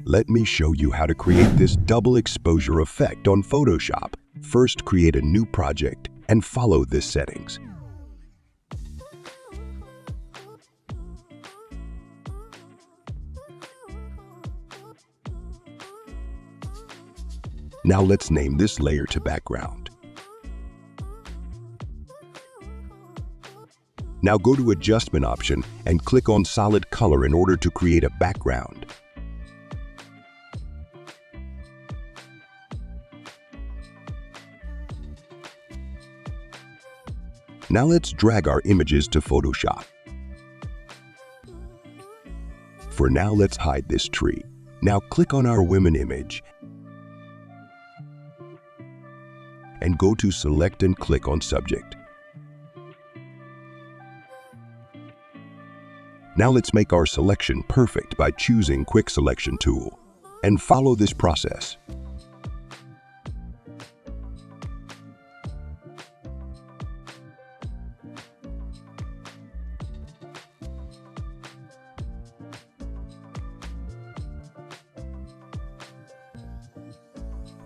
Let me show you how to create this double exposure effect on Photoshop. First, create a new project and follow these settings. Now let's name this layer to background. Now go to Adjustment option and click on Solid Color in order to create a background. Now let's drag our images to Photoshop. For now, let's hide this tree. Now click on our women image and go to Select and click on Subject. Now let's make our selection perfect by choosing Quick Selection tool and follow this process.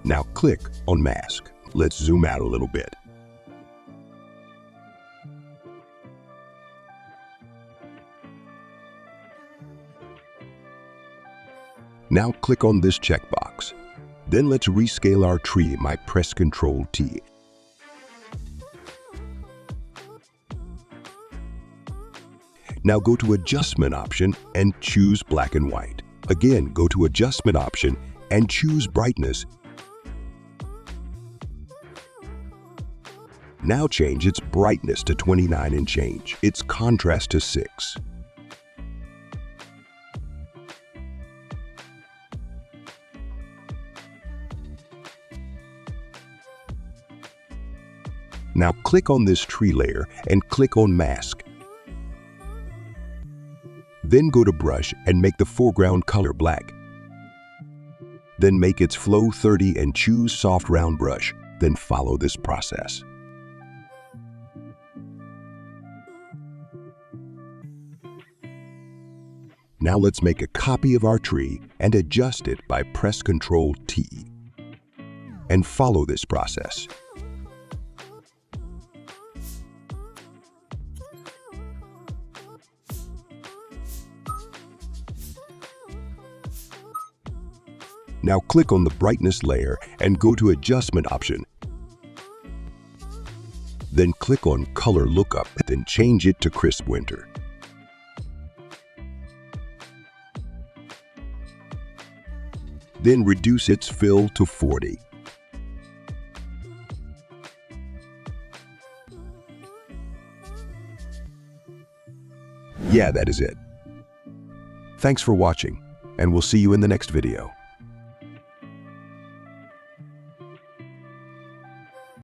Now click on Mask. Let's zoom out a little bit. Now click on this checkbox. Then let's rescale our tree by press Ctrl T. Now go to Adjustment option and choose Black and White. Again, go to Adjustment option and choose Brightness. Now change its brightness to 29 and change its contrast to 6. Now click on this tree layer and click on Mask. Then go to Brush and make the foreground color black. Then make its flow 30 and choose Soft Round Brush. Then follow this process. Now let's make a copy of our tree and adjust it by press Ctrl T and follow this process. Now click on the brightness layer and go to Adjustment option. Then click on Color Lookup, then change it to Crisp Winter. Then reduce its fill to 40. Yeah, that is it. Thanks for watching, and we'll see you in the next video.